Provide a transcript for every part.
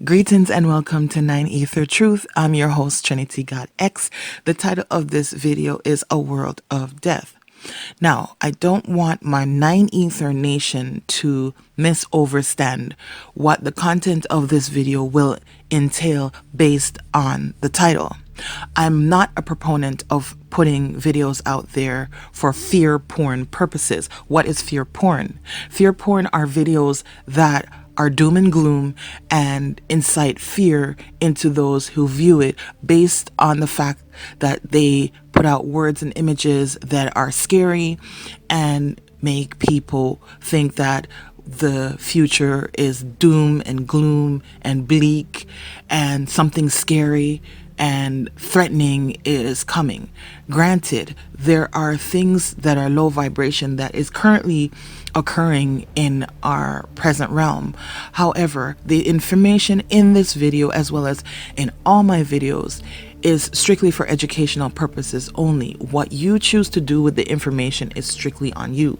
Greetings and welcome to Nine Ether Truth. I'm your host, Trinity God X. The title of this video is A World of Death. Now, I don't want my Nine Ether Nation to misunderstand what the content of this video will entail based on the title. I'm not a proponent of putting videos out there for fear porn purposes. What is fear porn? Fear porn are videos that are doom and gloom and incite fear into those who view it based on the fact that they put out words and images that are scary and make people think that the future is doom and gloom and bleak and something scary and threatening is coming. Granted, there are things that are low vibration that is currently occurring in our present realm. However, the information in this video, as well as in all my videos, is strictly for educational purposes only. What you choose to do with the information is strictly on you.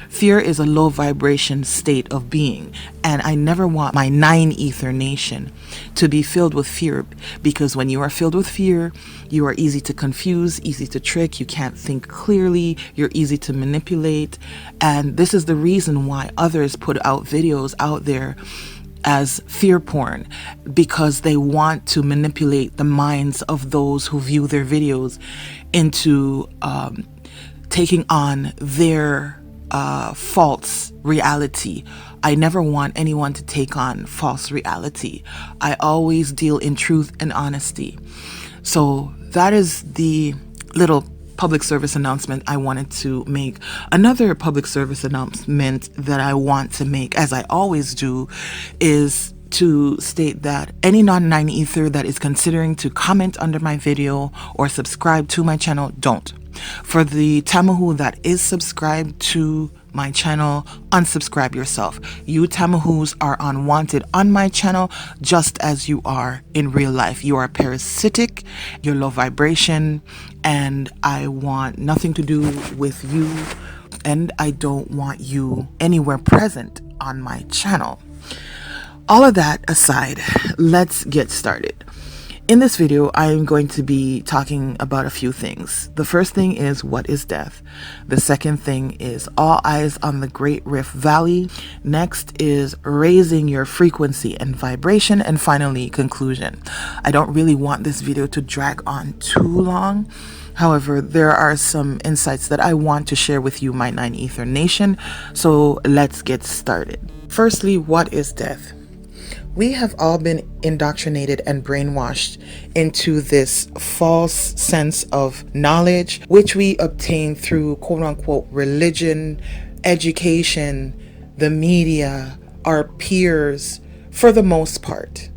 Fear is a low vibration state of being, and I never want my Nine Ether Nation to be filled with fear, because when you are filled with fear, you are easy to confuse, easy to trick, you can't think clearly, you're easy to manipulate, and this is the reason why others put out videos out there as fear porn, because they want to manipulate the minds of those who view their videos into taking on their false reality. I never want anyone to take on false reality. I always deal in truth and honesty. So that is the little public service announcement I wanted to make. Another public service announcement that I want to make, as I always do, is to state that any non-Nine Ether that is considering to comment under my video or subscribe to my channel, don't. For the Tamahu that is subscribed to my channel, unsubscribe yourself. You Tamahus are unwanted on my channel, just as you are in real life. You are parasitic, you're low vibration, and I want nothing to do with you, and I don't want you anywhere present on my channel. All of that aside, let's get started. In this video, I am going to be talking about a few things. The first thing is, what is death? The second thing is all eyes on the Great Rift Valley. Next is raising your frequency and vibration. And finally, conclusion. I don't really want this video to drag on too long. However, there are some insights that I want to share with you, my Nine Ether Nation. So let's get started. Firstly, what is death? We have all been indoctrinated and brainwashed into this false sense of knowledge, which we obtain through quote unquote religion, education, the media, our peers, for the most part.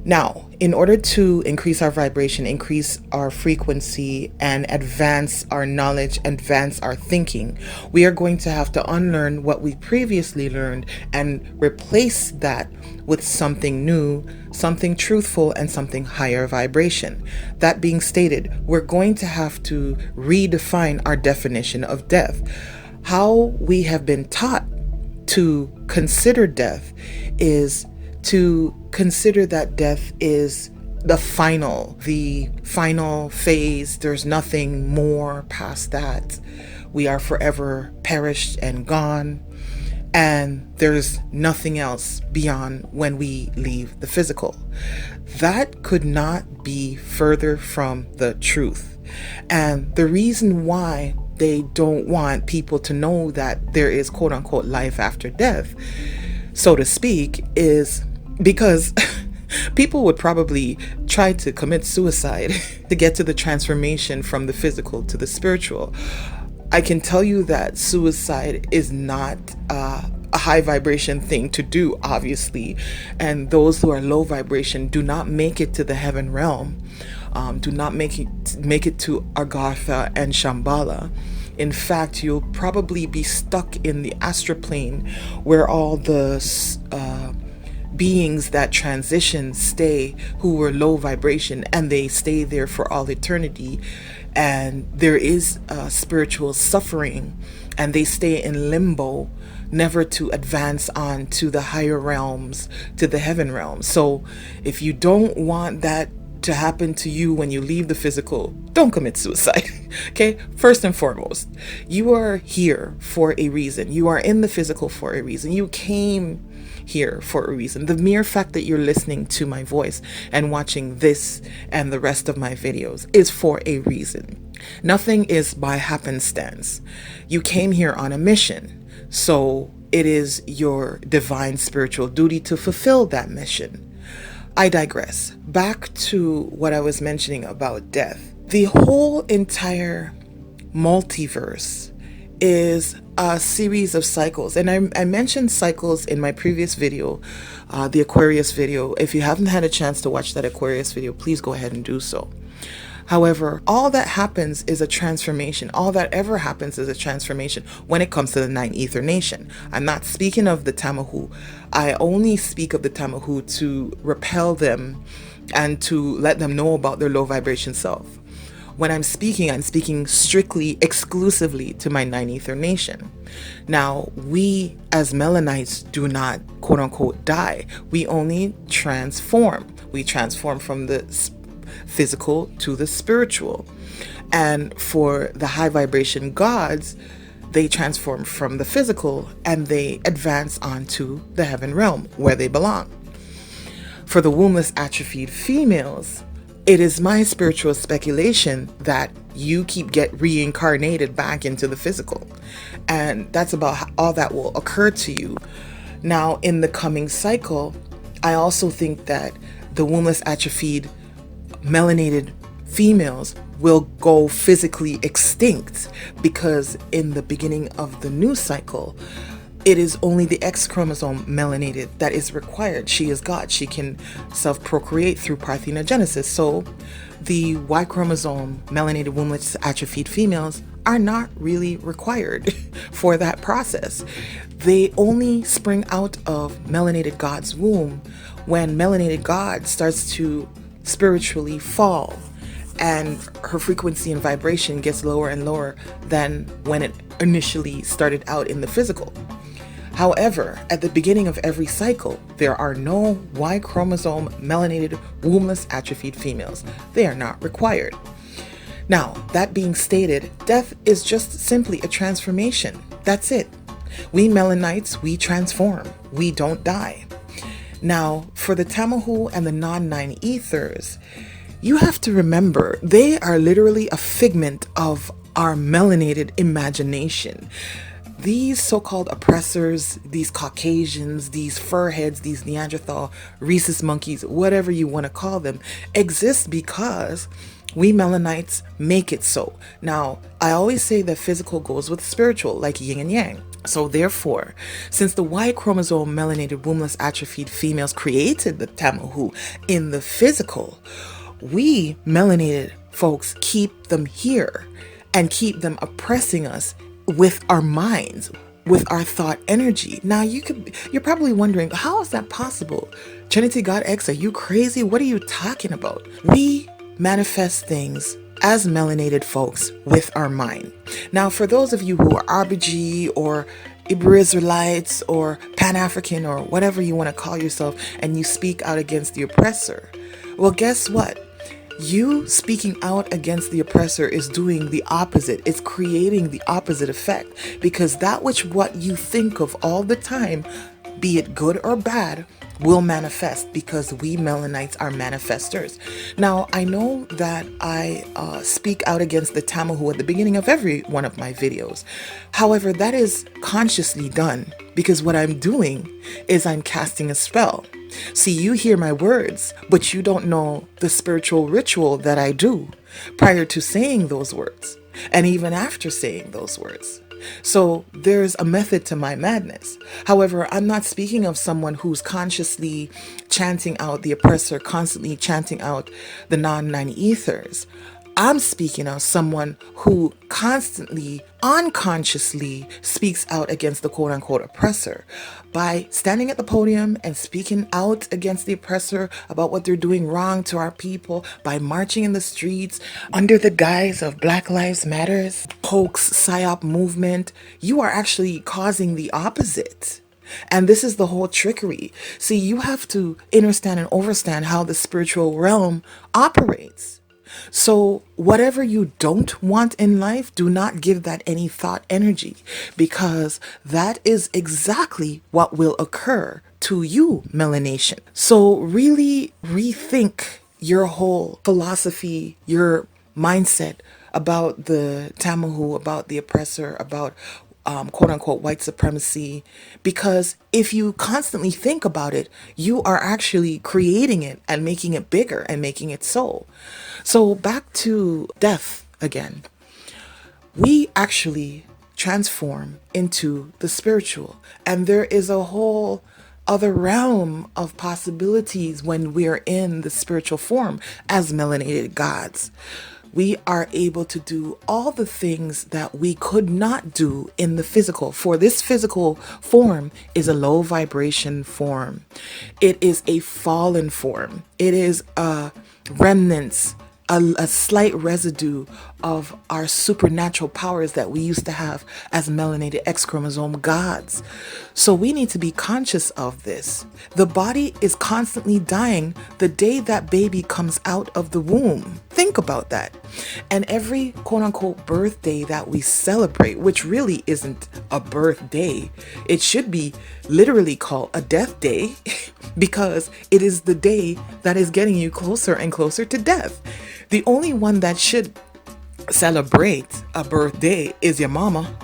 Now, in order to increase our vibration, increase our frequency, and advance our knowledge, advance our thinking, we are going to have to unlearn what we previously learned and replace that with something new, something truthful, and something higher vibration. That being stated, we're going to have to redefine our definition of death. How we have been taught to consider death is to consider that death is the final phase. There's nothing more past that. We are forever perished and gone, and there's nothing else beyond when we leave the physical. That could not be further from the truth. And the reason why they don't want people to know that there is quote unquote life after death, so to speak, is because people would probably try to commit suicide to get to the transformation from the physical to the spiritual. I can tell you that suicide is not a high vibration thing to do, obviously, and those who are low vibration do not make it to the heaven realm, do not make it to Agartha and Shambhala. In fact, you'll probably be stuck in the astral plane, where all the beings that transition stay, who were low vibration, and they stay there for all eternity. And there is spiritual suffering, and they stay in limbo never to advance on to the higher realms, to the heaven realm. So if you don't want that to happen to you when you leave the physical, don't commit suicide. Okay? First and foremost, you are here for a reason. You are in the physical for a reason. You came here for a reason. The mere fact that you're listening to my voice and watching this and the rest of my videos is for a reason. Nothing is by happenstance. You came here on a mission. So it is your divine spiritual duty to fulfill that mission. I digress. Back to what I was mentioning about death. The whole entire multiverse is a series of cycles. And I mentioned cycles in my previous video, the Aquarius video. If you haven't had a chance to watch that Aquarius video, please go ahead and do so. However, all that happens is a transformation. All that ever happens is a transformation when it comes to the Nine Ether Nation. I'm not speaking of the Tamahu. I only speak of the Tamahu to repel them and to let them know about their low vibration self. When I'm speaking strictly, exclusively to my Nine Ether Nation. Now, we as Melanites do not, quote unquote, die. We only transform. We transform from the physical to the spiritual. And for the high vibration gods, they transform from the physical and they advance onto the heaven realm where they belong. For the wombless atrophied females, it is my spiritual speculation that you get reincarnated back into the physical. And that's about all that will occur to you. Now, in the coming cycle, I also think that the wombless atrophied melanated females will go physically extinct, because in the beginning of the new cycle, it is only the X chromosome melanated that is required. She is God. She can self-procreate through parthenogenesis. So the Y chromosome melanated wombless atrophied females are not really required for that process. They only spring out of melanated God's womb when melanated God starts to spiritually fall and her frequency and vibration gets lower and lower than when it initially started out in the physical. However, at the beginning of every cycle, there are no Y chromosome melanated wombless atrophied females. They are not required. Now, that being stated, death is just simply a transformation. That's it. We Melanites, we transform. We don't die. Now, for the Tamahu and the non-nine ethers, you have to remember they are literally a figment of our melanated imagination. These so-called oppressors, these Caucasians, these furheads, these Neanderthal, rhesus monkeys, whatever you want to call them, exist because we Melanites make it so. Now, I always say that physical goes with spiritual, like yin and yang. So therefore, since the Y chromosome melanated wombless atrophied females created the Tamahu in the physical, we melanated folks keep them here and keep them oppressing us with our minds, with our thought energy. Now you're probably wondering, how is that possible? Trinity God X, are you crazy? What are you talking about? We manifest things as melanated folks with our mind. Now, for those of you who are RBG or Hebrew Israelites or Pan-African or whatever you want to call yourself, and you speak out against the oppressor, well, guess what? You speaking out against the oppressor is doing the opposite. It's creating the opposite effect, because that what you think of all the time, be it good or bad, will manifest, because we Melanites are manifestors. Now, I know that I speak out against the Tamahu at the beginning of every one of my videos. However, that is consciously done, because what I'm doing is I'm casting a spell. See, you hear my words, but you don't know the spiritual ritual that I do prior to saying those words, and even after saying those words. So there's a method to my madness. However, I'm not speaking of someone who's consciously chanting out the oppressor, constantly chanting out the non-nine ethers. I'm speaking of someone who constantly, unconsciously speaks out against the quote unquote oppressor by standing at the podium and speaking out against the oppressor about what they're doing wrong to our people, by marching in the streets under the guise of Black Lives Matters, hoax, psyop movement. You are actually causing the opposite. And this is the whole trickery. See, you have to understand and overstand how the spiritual realm operates. So, whatever you don't want in life, do not give that any thought energy, because that is exactly what will occur to you, melanation. So, really rethink your whole philosophy, your mindset about the Tamahu, about the oppressor, about quote unquote white supremacy, because if you constantly think about it, you are actually creating it and making it bigger and making it so. So back to death again. We actually transform into the spiritual, and there is a whole other realm of possibilities when we are in the spiritual form as melanated gods. We are able to do all the things that we could not do in the physical. For this physical form is a low vibration form. It is a fallen form. It is a remnants, a slight residue of our supernatural powers that we used to have as melanated X chromosome gods. So we need to be conscious of this. The body is constantly dying the day that baby comes out of the womb. Think about that. And every quote unquote birthday that we celebrate, which really isn't a birthday, it should be literally called a death day because it is the day that is getting you closer and closer to death. The only one that should celebrate a birthday is your mama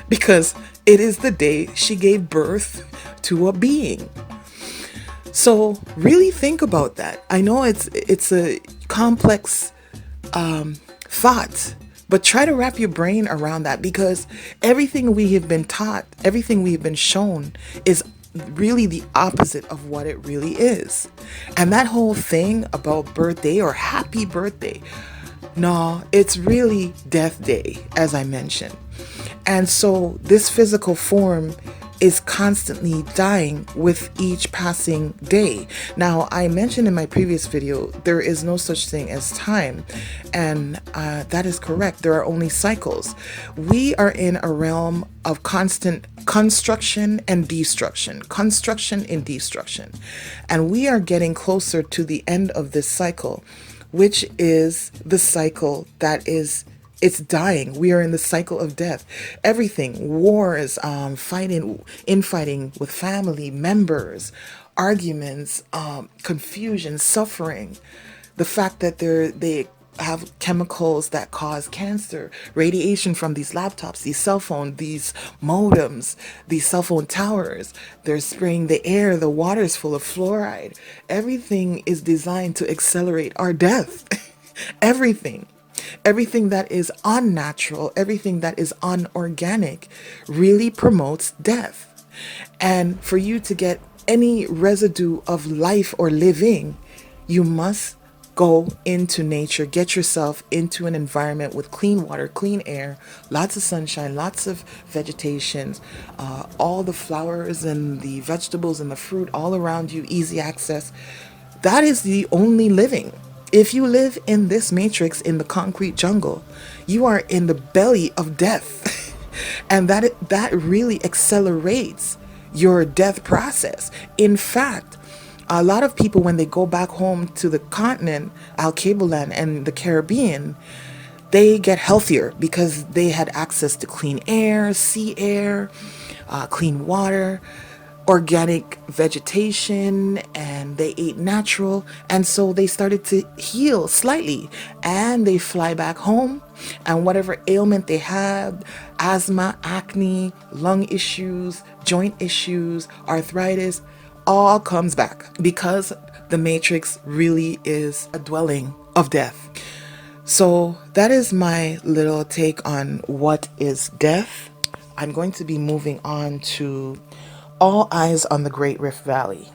because it is the day she gave birth to a being. So really think about that. I know it's a complex thought, but try to wrap your brain around that, because everything we have been taught, everything we have been shown is really the opposite of what it really is. And that whole thing about birthday or happy birthday, no, it's really death day, as I mentioned. And so this physical form is constantly dying with each passing day. Now, I mentioned in my previous video, there is no such thing as time. And that is correct. There are only cycles. We are in a realm of constant construction and destruction, construction and destruction. And we are getting closer to the end of this cycle, which is the cycle that is, it's dying. We are in the cycle of death. Everything, wars, infighting with family members, arguments, confusion, suffering. The fact that they have chemicals that cause cancer, radiation from these laptops, these cell phones, these modems, these cell phone towers. They're spraying the air, the water is full of fluoride. Everything is designed to accelerate our death. Everything. Everything that is unnatural, everything that is unorganic really promotes death. And for you to get any residue of life or living, you must go into nature, get yourself into an environment with clean water, clean air, lots of sunshine, lots of vegetation, all the flowers and the vegetables and the fruit all around you, easy access. That is the only living. If you live in this matrix, in the concrete jungle, you are in the belly of death. And that really accelerates your death process. In fact, a lot of people, when they go back home to the continent, Alkebulan and the Caribbean, they get healthier because they had access to clean air, sea air, clean water, organic vegetation, and they ate natural. And so they started to heal slightly, and they fly back home, and whatever ailment they had, asthma, acne, lung issues, joint issues, arthritis, all comes back because the matrix really is a dwelling of death. So that is my little take on what is death. I'm going to be moving on to All Eyes on the Great Rift Valley.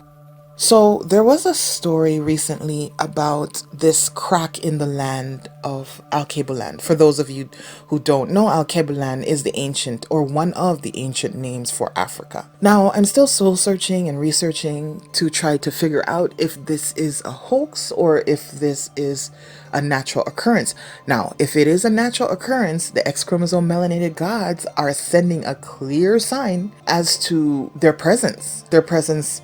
So, there was a story recently about this crack in the land of Alkebulan. For those of you who don't know, Alkebulan is the ancient or one of the ancient names for Africa. Now, I'm still soul searching and researching to try to figure out if this is a hoax or if this is a natural occurrence. Now, if it is a natural occurrence, the X chromosome melanated gods are sending a clear sign as to their presence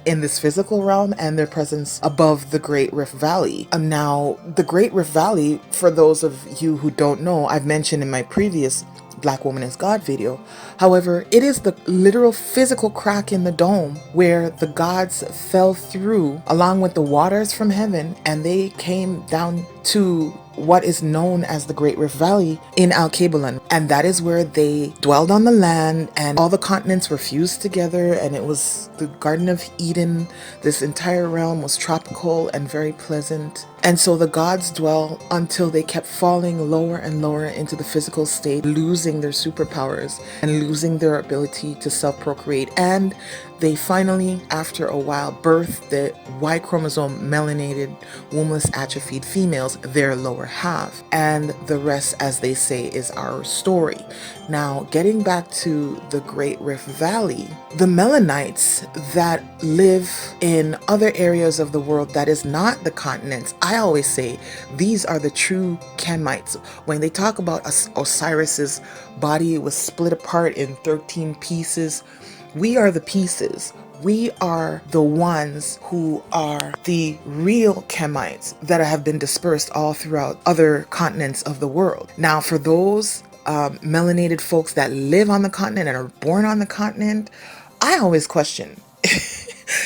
in this physical realm and their presence above the Great Rift Valley. Now, the Great Rift Valley, for those of you who don't know, I've mentioned in my previous Black Woman is God video. However, it is the literal physical crack in the dome where the gods fell through along with the waters from heaven, and they came down to what is known as the Great Rift Valley in Alkebulan. And that is where they dwelled on the land, and all the continents were fused together, and it was the Garden of Eden. This entire realm was tropical and very pleasant. And so the gods dwell until they kept falling lower and lower into the physical state, losing their superpowers and losing their ability to self-procreate. And they finally, after a while, birthed the Y chromosome melanated, wombless, atrophied females, their lower half. And the rest, as they say, is our story. Now, getting back to the Great Rift Valley, the Melanites that live in other areas of the world that is not the continents, I always say these are the true Kemites. When they talk about Osiris's body was split apart in 13 pieces, we are the pieces. We are the ones who are the real Kemites that have been dispersed all throughout other continents of the world. Now, for those melanated folks that live on the continent and are born on the continent, I always question,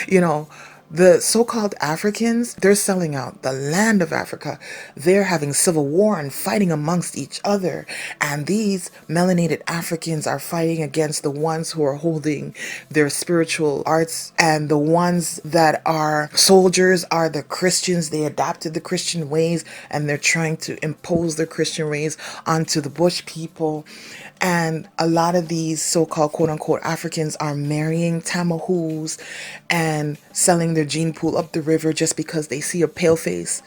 you know, the so-called Africans, they're selling out the land of Africa. They're having civil war and fighting amongst each other. And these melanated Africans are fighting against the ones who are holding their spiritual arts. And the ones that are soldiers are the Christians. They adopted the Christian ways and they're trying to impose their Christian ways onto the bush people. And a lot of these so-called quote-unquote Africans are marrying Tamahus and selling their gene pool up the river just because they see a pale face.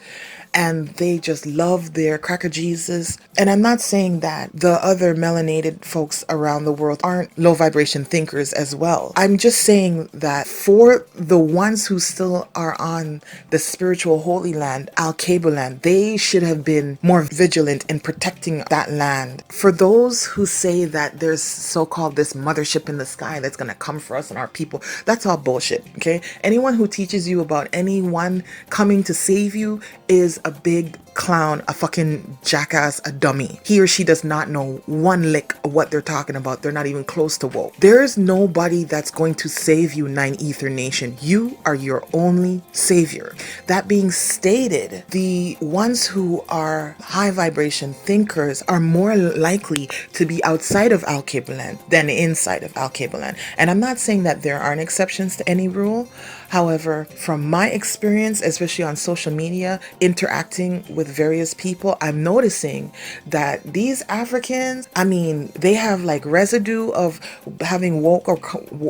And they just love their cracker Jesus. And I'm not saying that the other melanated folks around the world aren't low vibration thinkers as well. I'm just saying that for the ones who still are on the spiritual holy land, Alkebulan, they should have been more vigilant in protecting that land. For those who say that there's so-called this mothership in the sky that's going to come for us and our people, that's all bullshit, okay? Anyone who teaches you about anyone coming to save you is a big clown, a fucking jackass, a dummy. He or she does not know one lick of what they're talking about. They're not even close to woke. There's nobody that's going to save you, Nine Ether Nation. You are your only savior. That being stated, the ones who are high vibration thinkers are more likely to be outside of Alkebulan than inside of Alkebulan. And I'm not saying that there aren't exceptions to any rule. However, from my experience, especially on social media, interacting with various people, I'm noticing that these Africans, I mean, they have like residue of having woke or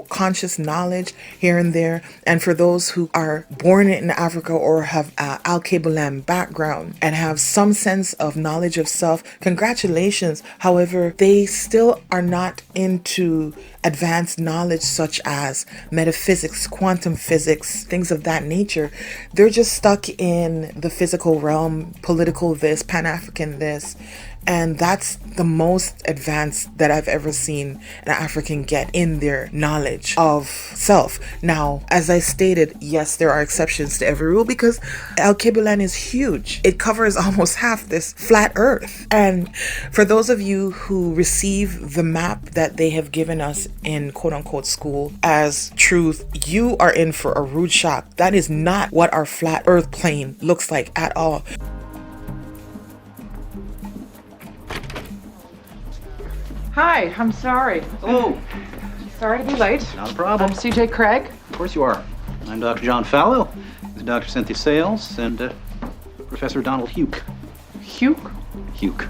conscious knowledge here and there. And for those who are born in Africa or have Alkebulan background and have some sense of knowledge of self, congratulations. However, they still are not into advanced knowledge such as metaphysics, quantum physics, things of that nature. They're just stuck in the physical realm, political this, Pan-African this. And that's the most advanced that I've ever seen an African get in their knowledge of self. Now, as I stated, yes, there are exceptions to every rule because Alkebulan is huge. It covers almost half this flat earth. And for those of you who receive the map that they have given us in quote unquote school as truth, you are in for a rude shock. That is not what our flat earth plane looks like at all. Hi, I'm sorry. Hello. Sorry to be late. Not a problem. I'm CJ Craig. Of course you are. I'm Dr. John Fallow. This is Dr. Cynthia Sales and Professor Donald Huke. Huke? Huke.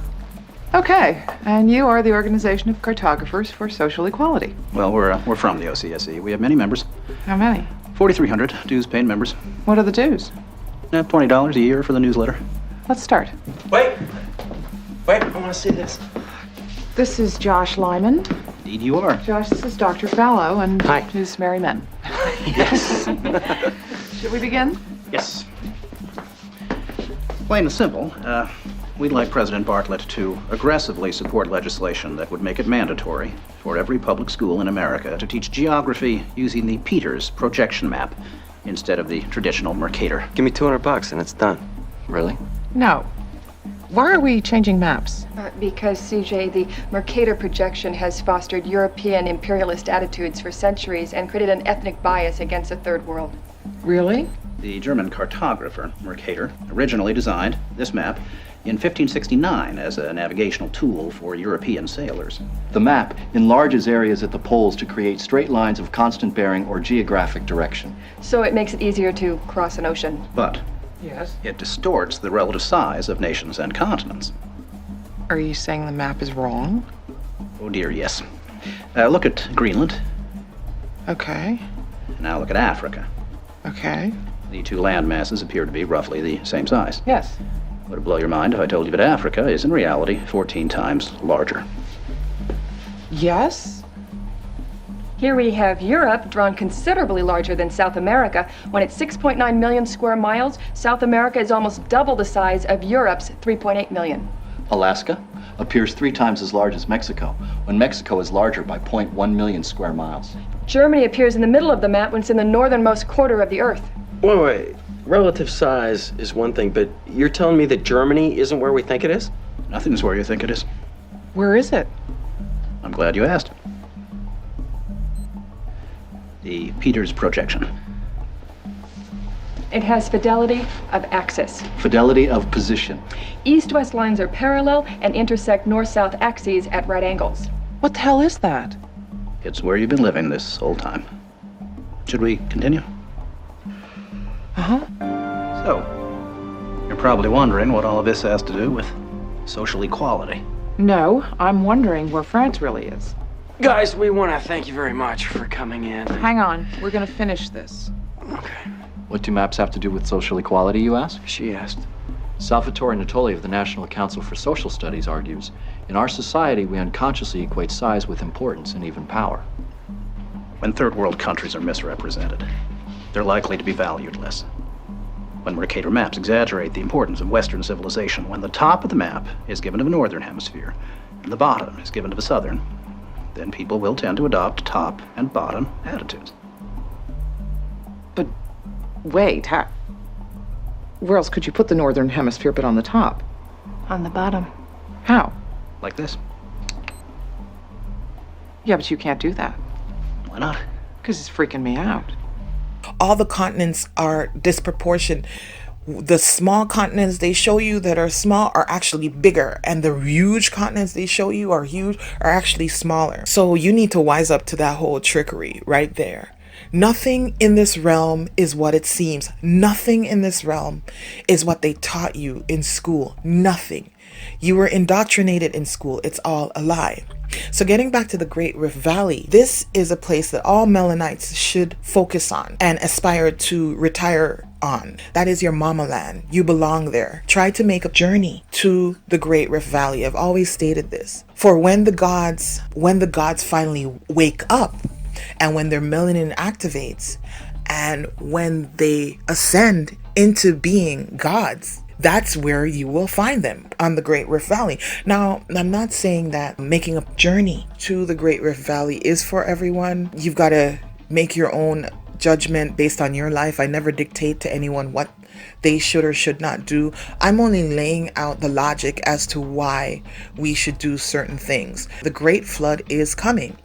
Okay, and you are the Organization of Cartographers for Social Equality. Well, we're from the OCSE. We have many members. How many? $4,300 dues paying members. What are the dues? $20 a year for the newsletter. Let's start. Wait, I want to see this. This is Josh Lyman. Indeed you are. Josh, this is Dr. Fallow and Hi. his merry men. Yes. Should we begin? Yes. Plain and simple, we'd like President Bartlett to aggressively support legislation that would make it mandatory for every public school in America to teach geography using the Peters projection map instead of the traditional Mercator. Give me $200 and it's done. Really? No. Why are we changing maps? Because, CJ, the Mercator projection has fostered European imperialist attitudes for centuries and created an ethnic bias against the Third World. Really? The German cartographer, Mercator, originally designed this map in 1569 as a navigational tool for European sailors. The map enlarges areas at the poles to create straight lines of constant bearing or geographic direction. So it makes it easier to cross an ocean. But Yes. it distorts the relative size of nations and continents. Are you saying the map is wrong? Oh dear, yes. Look at Greenland. Okay. Now look at Africa. Okay. The two land masses appear to be roughly the same size. Yes. Would it blow your mind if I told you that Africa is in reality 14 times larger? Yes? Here we have Europe, drawn considerably larger than South America. When it's 6.9 million square miles, South America is almost double the size of Europe's 3.8 million. Alaska appears 3 times as large as Mexico, when Mexico is larger by 0.1 million square miles. Germany appears in the middle of the map when it's in the northernmost quarter of the Earth. Wait. Relative size is one thing, but you're telling me that Germany isn't where we think it is? Nothing's where you think it is. Where is it? I'm glad you asked. The Peters projection. It has fidelity of axis. Fidelity of position. East-west lines are parallel and intersect north-south axes at right angles. What the hell is that? It's where you've been living this whole time. Should we continue? Uh-huh. So, you're probably wondering what all of this has to do with social equality. No, I'm wondering where France really is. Guys, we want to thank you very much for coming in. Hang on, we're gonna finish this. Okay. What do maps have to do with social equality, you ask? She asked. Salvatore Natoli of the National Council for Social Studies argues, in our society, we unconsciously equate size with importance and even power. When third world countries are misrepresented, they're likely to be valued less. When Mercator maps exaggerate the importance of Western civilization, when the top of the map is given to the Northern Hemisphere and the bottom is given to the Southern, then people will tend to adopt top and bottom attitudes. But wait, where else could you put the northern hemisphere but on the top? On the bottom. How? Like this. Yeah, but you can't do that. Why not? Because it's freaking me out. All the continents are disproportionate. The small continents they show you that are small are actually bigger, and the huge continents they show you are huge are actually smaller. So you need to wise up to that whole trickery right there. Nothing in this realm is what it seems. Nothing in this realm is what they taught you in school. Nothing. You were indoctrinated in school. It's all a lie. So getting back to the Great Rift Valley, this is a place that all Melanites should focus on and aspire to retire on. That is your mama land. You belong there. Try to make a journey to the Great Rift Valley. I've always stated this. For when the gods finally wake up and when their melanin activates and when they ascend into being gods, that's where you will find them, on the Great Rift Valley. Now, I'm not saying that making a journey to the Great Rift Valley is for everyone. You've got to make your own judgment based on your life. I never dictate to anyone what they should or should not do. I'm only laying out the logic as to why we should do certain things. The Great Flood is coming.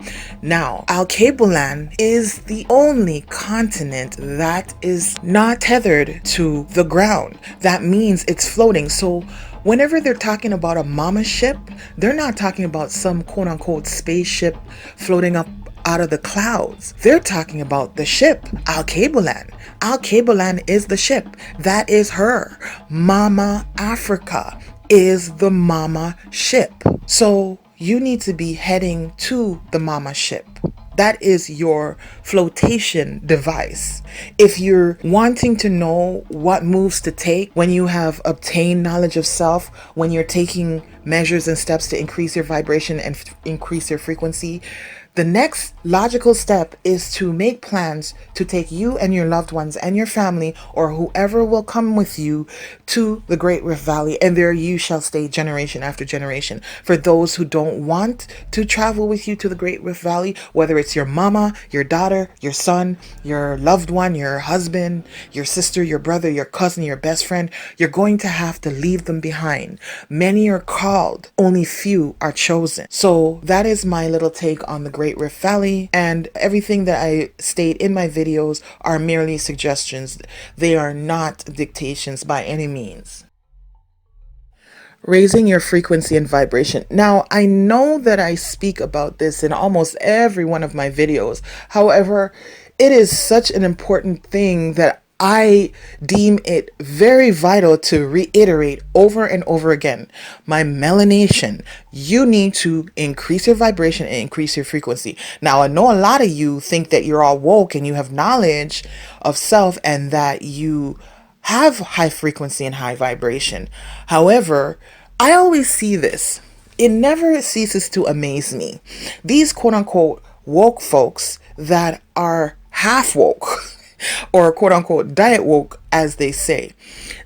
Now, Alkebulan is the only continent that is not tethered to the ground. That means it's floating. So whenever they're talking about a mama ship, they're not talking about some quote unquote spaceship floating up out of the clouds. They're talking about the ship, Alkebulan. Alkebulan is the ship. That is her. Mama Africa is the mama ship. So you need to be heading to the mama ship. That is your flotation device. If you're wanting to know what moves to take when you have obtained knowledge of self, when you're taking measures and steps to increase your vibration and increase your frequency, the next logical step is to make plans to take you and your loved ones and your family or whoever will come with you to the Great Rift Valley, and there you shall stay generation after generation. For those who don't want to travel with you to the Great Rift Valley, whether it's your mama, your daughter, your son, your loved one, your husband, your sister, your brother, your cousin, your best friend, you're going to have to leave them behind. Many are called, only few are chosen. So that is my little take on the Great Rift Valley, and everything that I state in my videos are merely suggestions. They are not dictations by any means. Raising your frequency and vibration. Now, I know that I speak about this in almost every one of my videos. However, it is such an important thing that I deem it very vital to reiterate over and over again. My melanation, you need to increase your vibration and increase your frequency. Now, I know a lot of you think that you're all woke and you have knowledge of self and that you have high frequency and high vibration. However, I always see this. It never ceases to amaze me. These quote unquote woke folks that are half woke or quote unquote diet woke, as they say.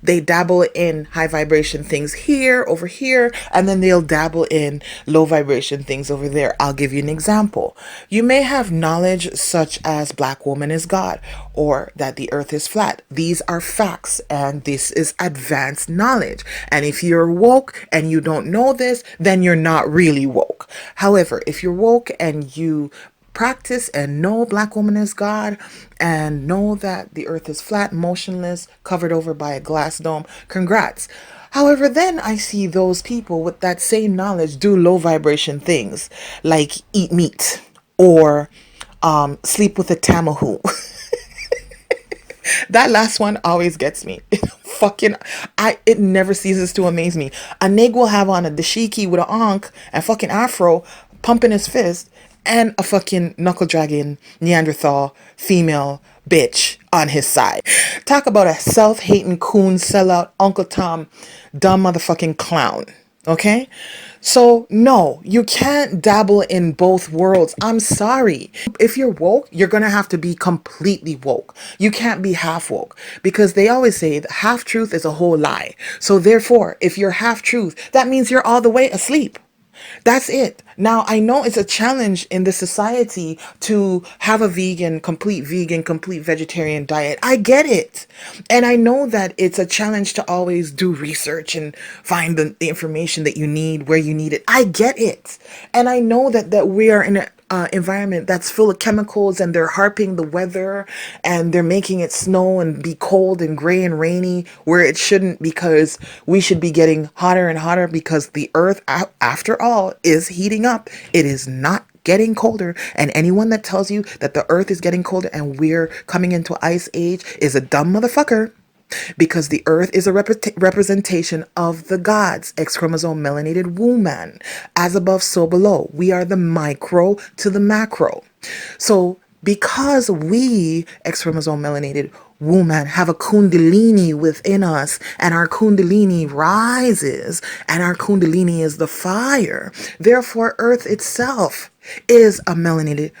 They dabble in high vibration things here, over here, and then they'll dabble in low vibration things over there. I'll give you an example. You may have knowledge such as Black woman is God or that the earth is flat. These are facts and this is advanced knowledge. And if you're woke and you don't know this, then you're not really woke. However, if you're woke and you practice and know Black woman is God and know that the earth is flat, motionless, covered over by a glass dome, congrats. However, then I see those people with that same knowledge do low vibration things like eat meat or sleep with a tamahu. That last one always gets me. It never ceases to amaze me. A nigga will have on a dashiki with an ankh and fucking afro, pumping his fist, and a fucking knuckle dragging Neanderthal female bitch on his side. Talk about a self-hating coon sellout Uncle Tom dumb motherfucking clown. Okay? So no, you can't dabble in both worlds. I'm sorry. If you're woke, you're gonna have to be completely woke. You can't be half woke because they always say that half truth is a whole lie. So therefore, if you're half truth, that means you're all the way asleep. That's it. Now, I know it's a challenge in the society to have a complete vegetarian diet. I get it. And I know that it's a challenge to always do research and find the information that you need where you need it. I get it. And I know that we are in an environment that's full of chemicals and they're harping the weather and they're making it snow and be cold and gray and rainy where it shouldn't, because we should be getting hotter and hotter because the earth, after all, is heating up. It is not getting colder, and anyone that tells you that the earth is getting colder and we're coming into ice age is a dumb motherfucker. Because the earth is a representation of the gods, X chromosome melanated woman. As above, so below. We are the micro to the macro. So because we, X chromosome melanated woman, have a kundalini within us, and our kundalini rises, and our kundalini is the fire. Therefore, earth itself is a melanated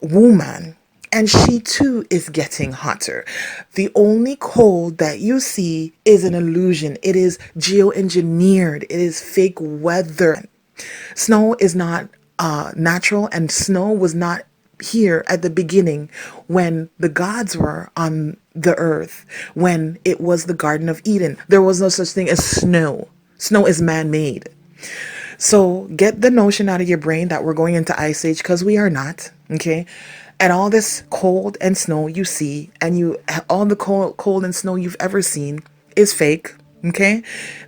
woman. And she too is getting hotter. The only cold that you see is an illusion. It is geoengineered. It is fake weather. Snow is not natural, and snow was not here at the beginning when the gods were on the earth, when it was the Garden of Eden. There was no such thing as snow. Snow is man-made. So get the notion out of your brain that we're going into ice age, because we are not, okay? And all this cold and snow you see, and all the cold and snow you've ever seen is fake, okay?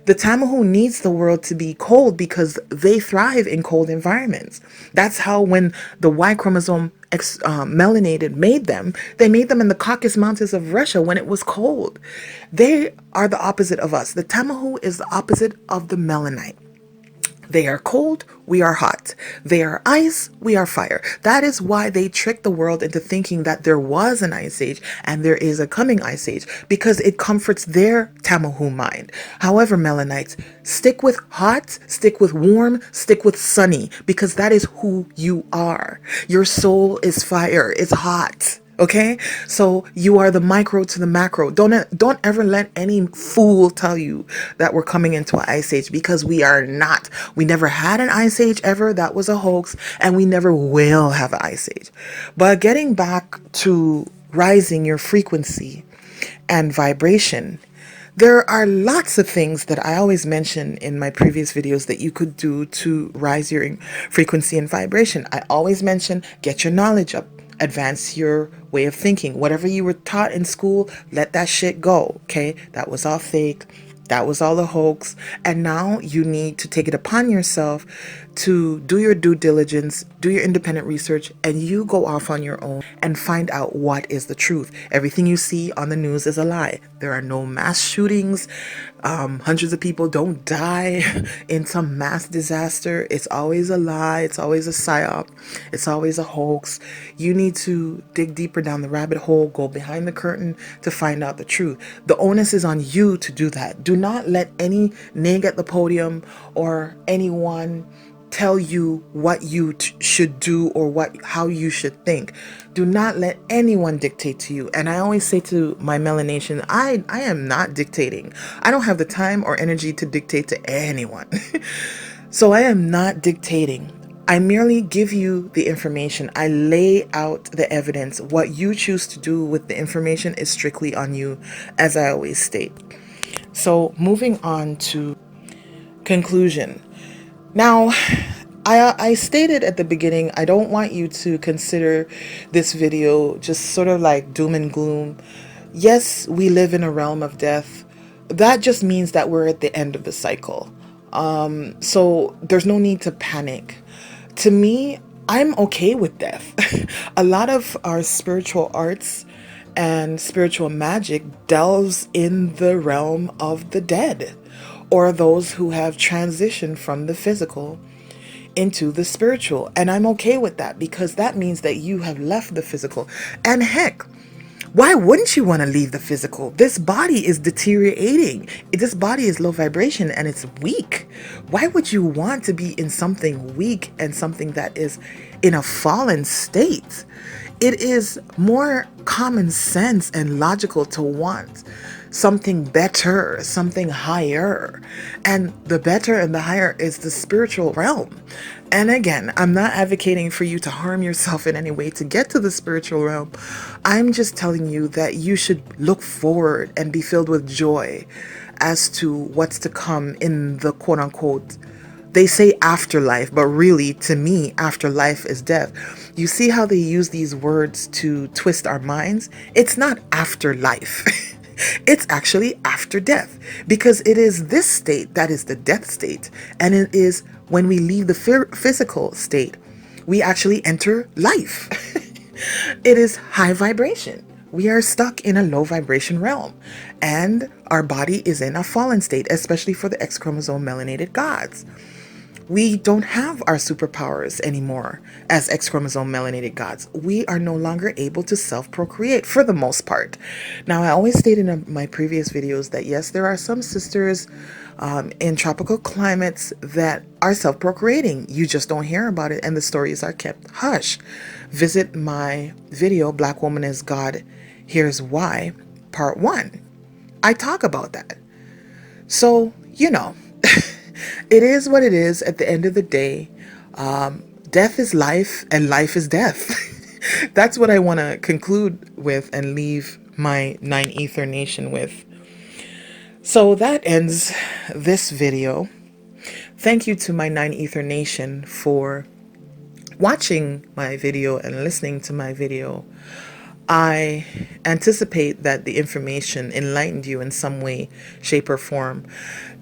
The Tamahu needs the world to be cold because they thrive in cold environments. That's how when the Y chromosome melanated made them, they made them in the Caucasus Mountains of Russia when it was cold. They are the opposite of us. The Tamahu is the opposite of the melanite. They are cold, we are hot. They are ice, we are fire. That is why they tricked the world into thinking that there was an ice age and there is a coming ice age, because it comforts their Tamahu mind. However, Melanites, stick with hot, stick with warm, stick with sunny, because that is who you are. Your soul is fire, it's hot. Okay, so you are the micro to the macro. Don't ever let any fool tell you that we're coming into an ice age, because we are not. We never had an ice age ever. That was a hoax, and we never will have an ice age. But getting back to rising your frequency and vibration, there are lots of things that I always mention in my previous videos that you could do to rise your frequency and vibration. I always mention get your knowledge up, advance your way of thinking. Whatever you were taught in school, let that shit go. Okay, that was all fake. That was all a hoax. And now you need to take it upon yourself to do your due diligence, do your independent research, and you go off on your own and find out what is the truth. Everything you see on the news is a lie. There are no mass shootings. Hundreds of people don't die in some mass disaster. It's always a lie. It's always a psyop. It's always a hoax. You need to dig deeper down the rabbit hole, go behind the curtain to find out the truth. The onus is on you to do that. Do not let any nig at the podium or anyone tell you what you should do or how you should think. Do not let anyone dictate to you. And I always say to my melanation, I am not dictating. I don't have the time or energy to dictate to anyone. So I am not dictating. I merely give you the information. I lay out the evidence. What you choose to do with the information is strictly on you, as I always state. So moving on to conclusion. Now, I stated at the beginning, I don't want you to consider this video just sort of like doom and gloom. Yes, we live in a realm of death. That just means that we're at the end of the cycle. So there's no need to panic. To me, I'm okay with death. A lot of our spiritual arts and spiritual magic delves in the realm of the dead, or those who have transitioned from the physical into the spiritual. And I'm okay with that, because that means that you have left the physical. And heck, why wouldn't you want to leave the physical? This body is deteriorating. This body is low vibration and it's weak. Why would you want to be in something weak and something that is in a fallen state? It is more common sense and logical to want something better, something higher. And the better and the higher is the spiritual realm. And again, I'm not advocating for you to harm yourself in any way to get to the spiritual realm. I'm just telling you that you should look forward and be filled with joy as to what's to come in the quote unquote, they say afterlife, but really to me, afterlife is death. You see how they use these words to twist our minds? It's not afterlife. It's actually after death, because it is this state that is the death state. And it is when we leave the physical state, we actually enter life. It is high vibration. We are stuck in a low vibration realm, and our body is in a fallen state, especially for the X chromosome melanated gods. We don't have our superpowers anymore as X chromosome melanated gods. We are no longer able to self-procreate for the most part. Now, I always stated in my previous videos that yes, there are some sisters in tropical climates that are self-procreating. You just don't hear about it, and the stories are kept hush. Visit my video, Black Woman is God, Here's Why, Part 1. I talk about that. So, you know, it is what it is at the end of the day. Death is life and life is death. That's what I want to conclude with and leave my 9 Ether Nation with. So that ends this video. Thank you to my 9 Ether Nation for watching my video and listening to my video. I anticipate that the information enlightened you in some way, shape, or form.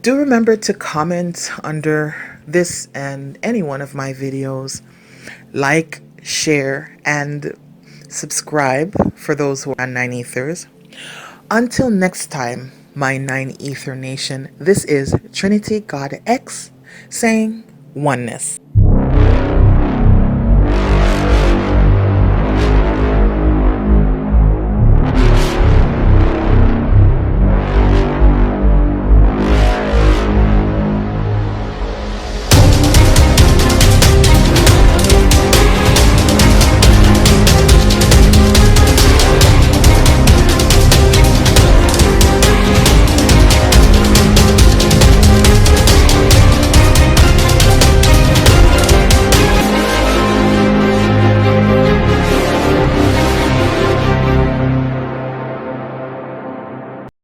Do remember to comment under this and any one of my videos. Like, share, and subscribe for those who are 9 Ethers. Until next time, my 9 Ether Nation, this is Trinity God X saying oneness.